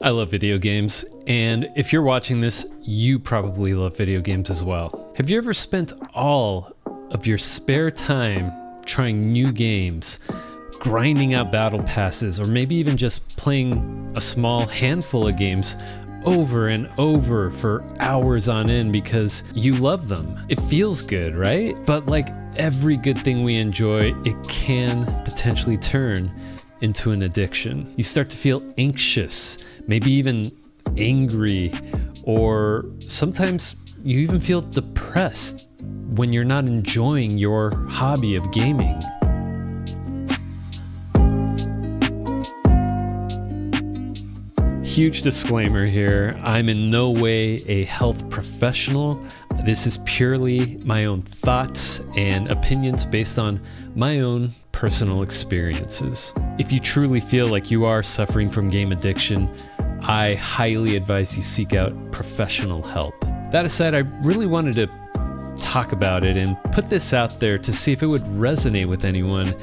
I love video games, and if you're watching this, you probably love video games as well. Have you ever spent all of your spare time trying new games, grinding out battle passes, or maybe even just playing a small handful of games over and over for hours on end because you love them? It feels good, right? But like every good thing we enjoy, it can potentially turn into an addiction. You start to feel anxious, maybe even angry, or sometimes you even feel depressed when you're not enjoying your hobby of gaming. Huge disclaimer here, I'm in no way a health professional. This is purely my own thoughts and opinions based on my own personal experiences. If you truly feel like you are suffering from game addiction, I highly advise you seek out professional help. That aside, I really wanted to talk about it and put this out there to see if it would resonate with anyone,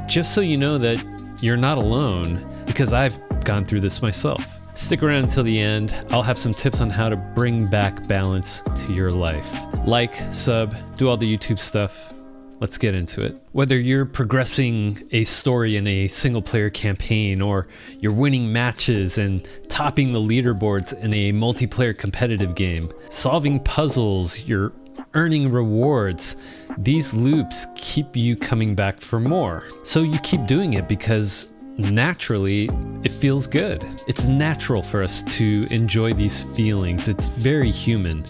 just so you know that you're not alone, because I've gone through this myself. Stick around until the end. I'll have some tips on how to bring back balance to your life. Like, sub, do all the YouTube stuff. Let's get into it. Whether you're progressing a story in a single player campaign, or you're winning matches and topping the leaderboards in a multiplayer competitive game, solving puzzles, you're earning rewards, these loops keep you coming back for more. So you keep doing it because naturally it feels good. It's natural for us to enjoy these feelings. It's very human.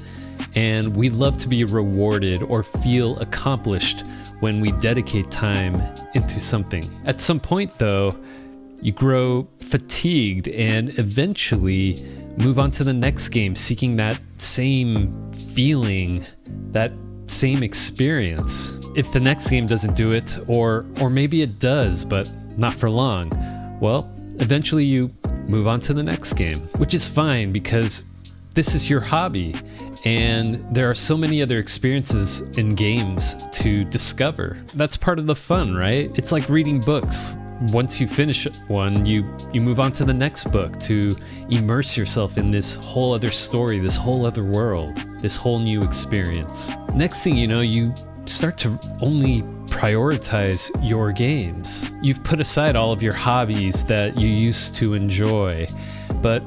And we love to be rewarded or feel accomplished when we dedicate time into something. At some point though, you grow fatigued and eventually move on to the next game, seeking that same feeling, that same experience. If the next game doesn't do it, or maybe it does, but not for long, well, eventually you move on to the next game, which is fine because this is your hobby. And there are so many other experiences in games to discover. That's part of the fun, right? It's like reading books. Once you finish one, you move on to the next book to immerse yourself in this whole other story, this whole other world, this whole new experience. Next thing you know, you start to only prioritize your games. You've put aside all of your hobbies that you used to enjoy, but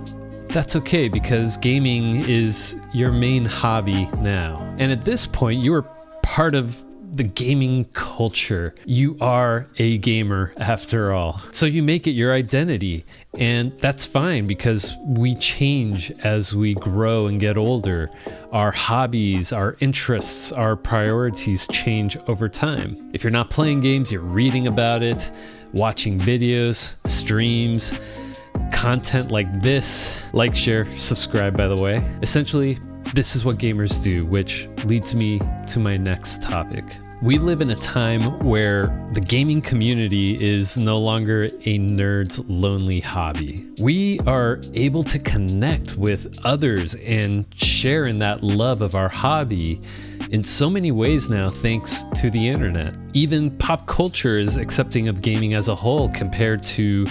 that's okay because gaming is your main hobby now. And at this point, you are part of the gaming culture. You are a gamer after all. So you make it your identity, and that's fine because we change as we grow and get older. Our hobbies, our interests, our priorities change over time. If you're not playing games, you're reading about it, watching videos, streams, content like this. Like, share, subscribe, by the way. Essentially, this is what gamers do, which leads me to my next topic. We live in a time where the gaming community is no longer a nerd's lonely hobby. We are able to connect with others and share in that love of our hobby in so many ways now, thanks to the internet. Even pop culture is accepting of gaming as a whole compared to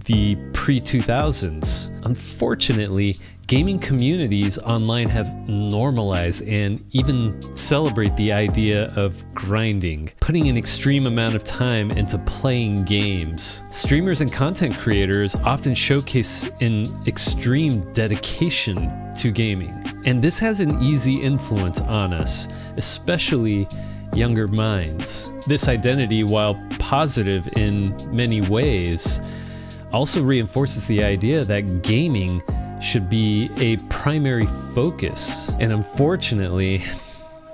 the pre-2000s. Unfortunately, gaming communities online have normalized and even celebrate the idea of grinding, putting an extreme amount of time into playing games. Streamers and content creators often showcase an extreme dedication to gaming, and this has an easy influence on us, especially younger minds. This identity, while positive in many ways, also reinforces the idea that gaming should be a primary focus. And unfortunately,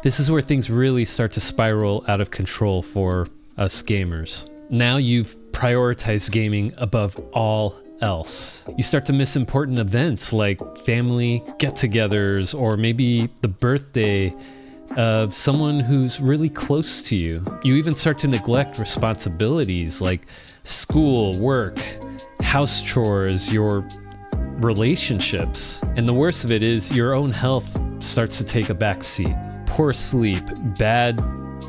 this is where things really start to spiral out of control for us gamers. Now you've prioritized gaming above all else. You start to miss important events like family get-togethers, or maybe the birthday of someone who's really close to you. You even start to neglect responsibilities like school, work, house chores, your relationships. And the worst of it is your own health starts to take a back seat. Poor sleep, bad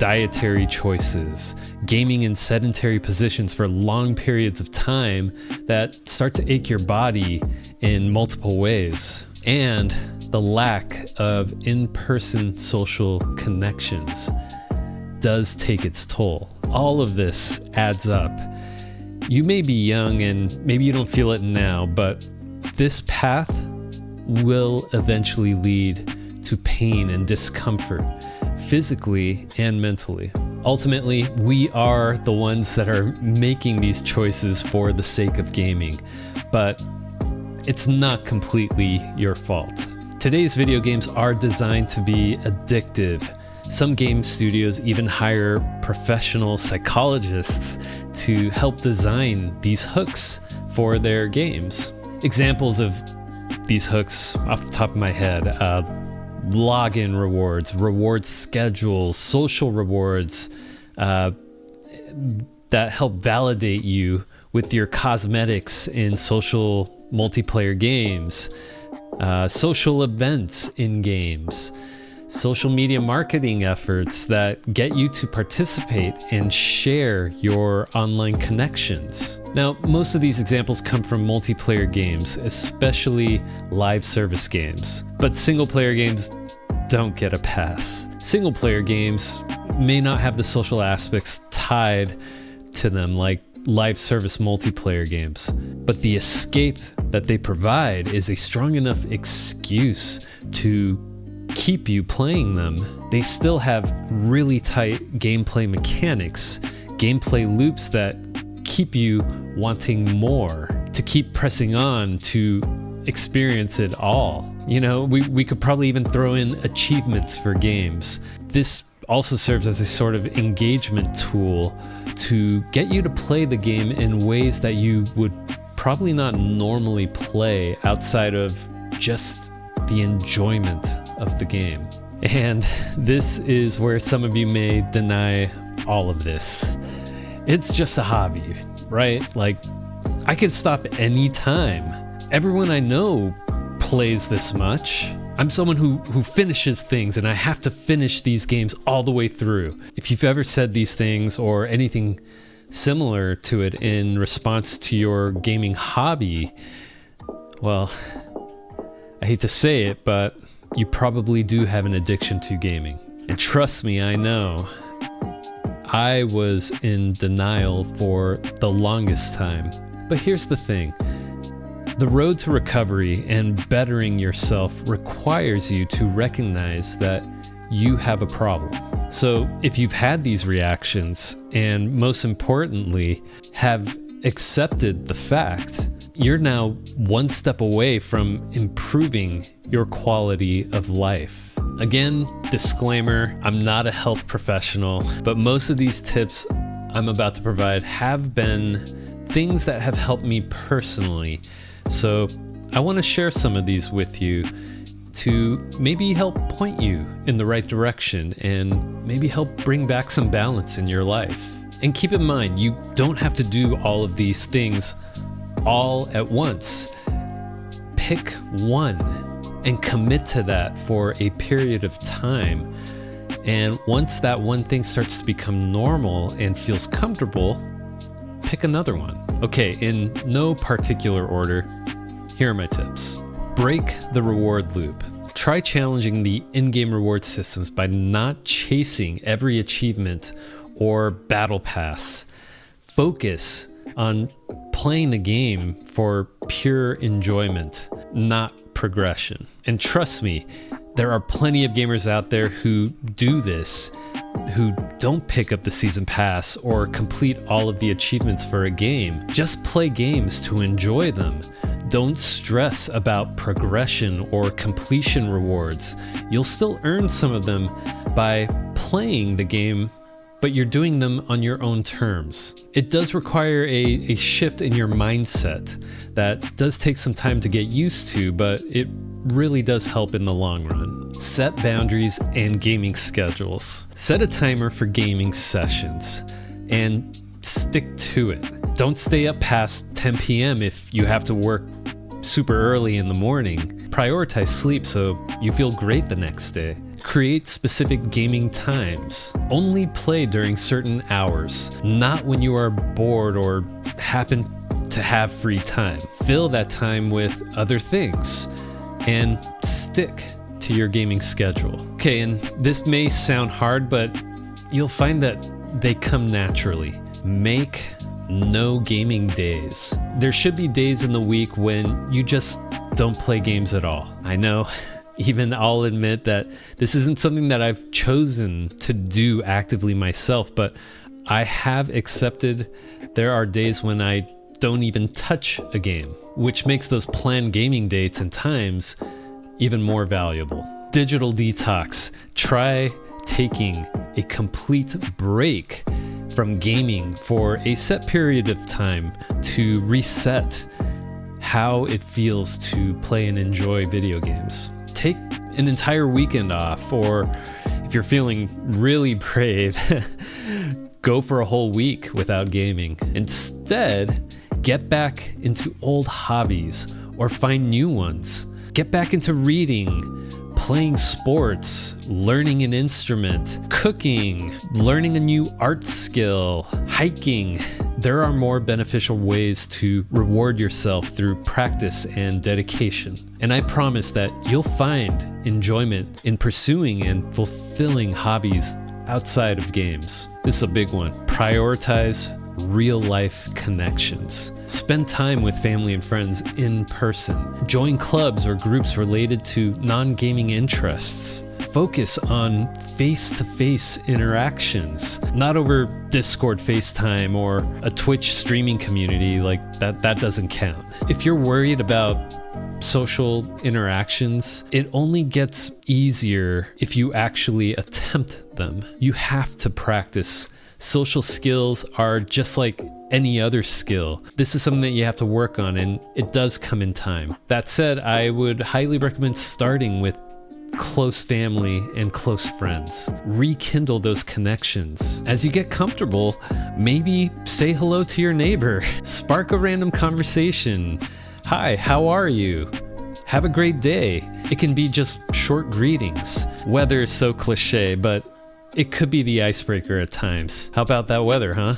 dietary choices, gaming in sedentary positions for long periods of time that start to ache your body in multiple ways, and the lack of in-person social connections does take its toll. All of this adds up. You may be young and maybe you don't feel it now, but this path will eventually lead to pain and discomfort, physically and mentally. Ultimately, we are the ones that are making these choices for the sake of gaming, but it's not completely your fault. Today's video games are designed to be addictive. Some game studios even hire professional psychologists to help design these hooks for their games. Examples of these hooks off the top of my head: login rewards, reward schedules, social rewards that help validate you with your cosmetics in social multiplayer games, social events in games, social media marketing efforts that get you to participate and share your online connections. Now, most of these examples come from multiplayer games, especially live service games, but single player games don't get a pass. Single player games may not have the social aspects tied to them like live service multiplayer games, but the escape that they provide is a strong enough excuse to keep you playing them. They still have really tight gameplay mechanics, gameplay loops that keep you wanting more, to keep pressing on to experience it all. You know, we could probably even throw in achievements for games. This also serves as a sort of engagement tool to get you to play the game in ways that you would probably not normally play outside of just the enjoyment of the game. And this is where some of you may deny all of this. It's just a hobby, right? Like, I can stop anytime. Everyone I know plays this much. I'm someone who finishes things, and I have to finish these games all the way through. If you've ever said these things or anything similar to it in response to your gaming hobby, well, I hate to say it, but you probably do have an addiction to gaming. And trust me, I know. I was in denial for the longest time. But here's the thing. The road to recovery and bettering yourself requires you to recognize that you have a problem. So if you've had these reactions, and most importantly, have accepted the fact, you're now one step away from improving your quality of life. Again, disclaimer, I'm not a health professional, but most of these tips I'm about to provide have been things that have helped me personally. So I want to share some of these with you to maybe help point you in the right direction and maybe help bring back some balance in your life. And keep in mind, you don't have to do all of these things all at once. Pick one and commit to that for a period of time. And once that one thing starts to become normal and feels comfortable, pick another one. Okay, in no particular order, here are my tips. Break the reward loop. Try challenging the in-game reward systems by not chasing every achievement or battle pass. Focus on playing the game for pure enjoyment, not progression. And trust me, there are plenty of gamers out there who do this, who don't pick up the season pass or complete all of the achievements for a game. Just play games to enjoy them. Don't stress about progression or completion rewards. You'll still earn some of them by playing the game, but you're doing them on your own terms. It does require a shift in your mindset that does take some time to get used to, but it really does help in the long run. Set boundaries and gaming schedules. Set a timer for gaming sessions and stick to it. Don't stay up past 10 p.m. if you have to work super early in the morning. Prioritize sleep so you feel great the next day. Create specific gaming times. Only play during certain hours, not when you are bored or happen to have free time. Fill that time with other things and stick to your gaming schedule. Okay, and this may sound hard, but you'll find that they come naturally. Make no gaming days. There should be days in the week when you just don't play games at all. I know, even I'll admit that this isn't something that I've chosen to do actively myself, but I have accepted there are days when I don't even touch a game, which makes those planned gaming dates and times even more valuable. Digital detox. Try taking a complete break from gaming for a set period of time to reset how it feels to play and enjoy video games. Take an entire weekend off, or if you're feeling really brave, go for a whole week without gaming. Instead, get back into old hobbies or find new ones. Get back into reading, playing sports, learning an instrument, cooking, learning a new art skill, hiking. There are more beneficial ways to reward yourself through practice and dedication. And I promise that you'll find enjoyment in pursuing and fulfilling hobbies outside of games. This is a big one. Prioritize real-life connections. Spend time with family and friends in person. Join clubs or groups related to non-gaming interests. Focus on face-to-face interactions, not over Discord, FaceTime, or a Twitch streaming community. Like that doesn't count. If you're worried about social interactions, it only gets easier if you actually attempt them. You have to practice. Social skills are just like any other skill. This is something that you have to work on, and it does come in time. That said, I would highly recommend starting with close family and close friends. Rekindle those connections. As you get comfortable, maybe say hello to your neighbor. Spark a random conversation. Hi, how are you? Have a great day. It can be just short greetings. Weather is so cliche, but it could be the icebreaker at times. How about that weather, huh?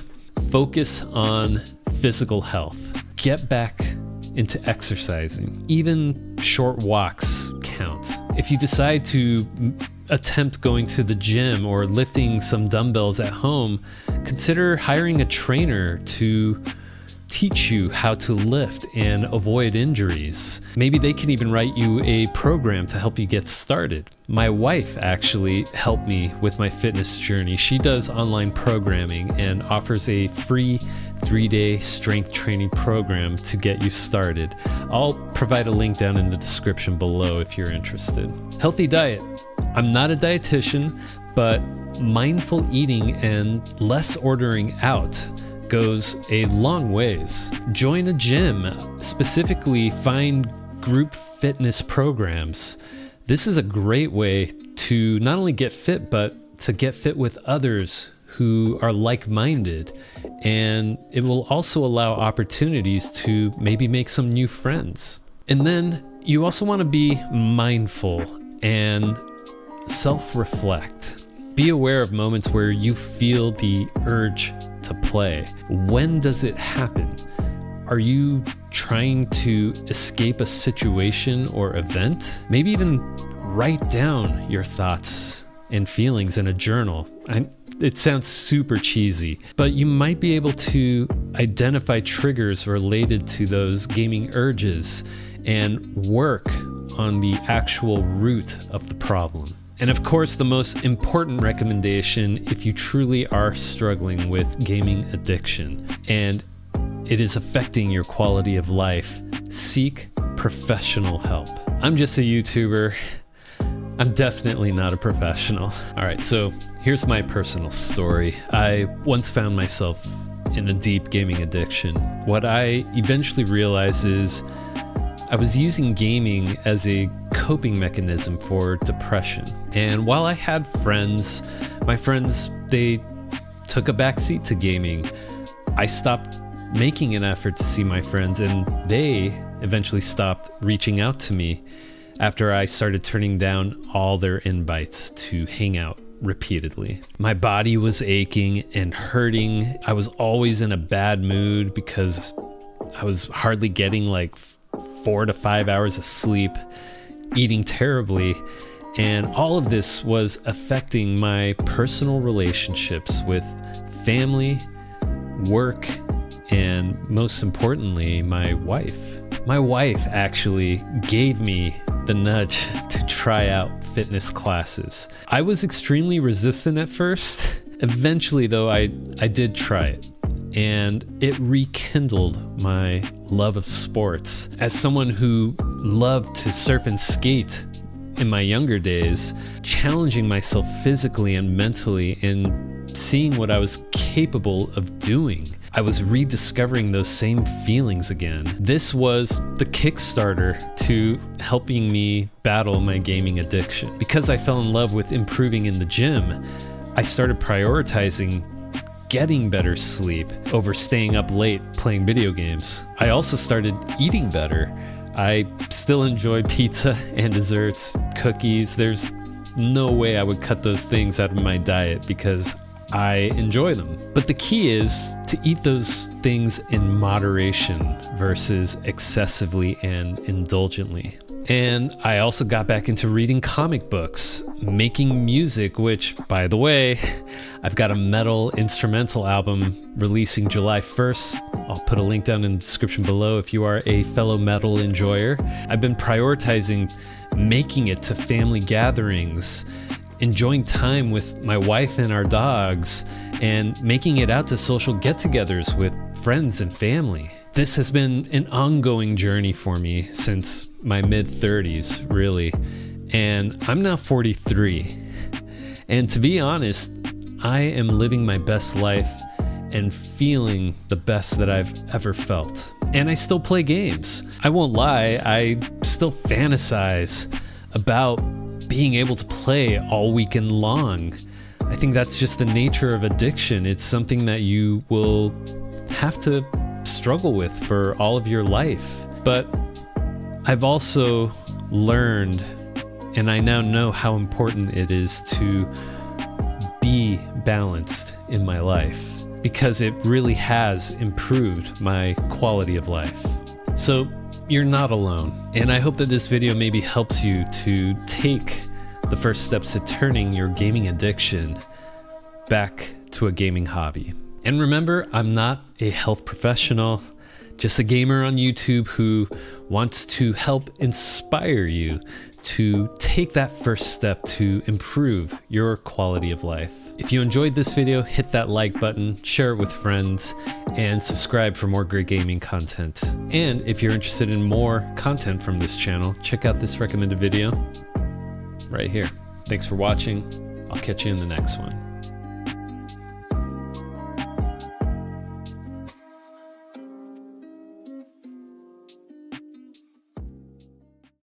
Focus on physical health. Get back into exercising. Even short walks count. If you decide to attempt going to the gym or lifting some dumbbells at home, consider hiring a trainer to teach you how to lift and avoid injuries. Maybe they can even write you a program to help you get started. My wife actually helped me with my fitness journey. She does online programming and offers a free 3-day strength training program to get you started. I'll provide a link down in the description below if you're interested. Healthy diet. I'm not a dietitian, but mindful eating and less ordering out goes a long ways. Join a gym, specifically find group fitness programs. This is a great way to not only get fit, but to get fit with others who are like-minded, and it will also allow opportunities to maybe make some new friends. And then you also want to be mindful and self-reflect. Be aware of moments where you feel the urge to play. When does it happen? Are you trying to escape a situation or event? Maybe even write down your thoughts and feelings in a journal. It sounds super cheesy, but you might be able to identify triggers related to those gaming urges and work on the actual root of the problem. And of course, the most important recommendation, if you truly are struggling with gaming addiction and it is affecting your quality of life, seek professional help. I'm just a YouTuber. I'm definitely not a professional. All right, so here's my personal story. I once found myself in a deep gaming addiction. What I eventually realized is I was using gaming as a coping mechanism for depression. And while I had friends, my friends, they took a backseat to gaming. I stopped making an effort to see my friends, and they eventually stopped reaching out to me after I started turning down all their invites to hang out repeatedly. My body was aching and hurting. I was always in a bad mood because I was hardly getting like 4 to 5 hours of sleep, eating terribly, and all of this was affecting my personal relationships with family, work, and most importantly, my wife. My wife actually gave me the nudge to try out fitness classes. I was extremely resistant at first. Eventually, though, I did try it, and it rekindled my love of sports. As someone who loved to surf and skate in my younger days, challenging myself physically and mentally and seeing what I was capable of doing, I was rediscovering those same feelings again. This was the Kickstarter to helping me battle my gaming addiction. Because I fell in love with improving in the gym, I started prioritizing getting better sleep over staying up late playing video games. I also started eating better. I still enjoy pizza and desserts, cookies. There's no way I would cut those things out of my diet because I enjoy them. But the key is to eat those things in moderation versus excessively and indulgently. And I also got back into reading comic books, making music, which, by the way, I've got a metal instrumental album releasing July 1st. I'll put a link down in the description below if you are a fellow metal enjoyer. I've been prioritizing making it to family gatherings, enjoying time with my wife and our dogs, and making it out to social get-togethers with friends and family. This has been an ongoing journey for me since my mid-30s, really, and I'm now 43. And to be honest, I am living my best life and feeling the best that I've ever felt. And I still play games. I won't lie, I still fantasize about being able to play all weekend long. I think that's just the nature of addiction. It's something that you will have to struggle with for all of your life. But I've also learned, and I now know how important it is to be balanced in my life, because it really has improved my quality of life. So you're not alone, and I hope that this video maybe helps you to take the first steps to turning your gaming addiction back to a gaming hobby. And remember, I'm not a health professional, just a gamer on YouTube who wants to help inspire you to take that first step to improve your quality of life. If you enjoyed this video, hit that like button, share it with friends, and subscribe for more great gaming content. And if you're interested in more content from this channel, check out this recommended video right here. Thanks for watching. I'll catch you in the next one.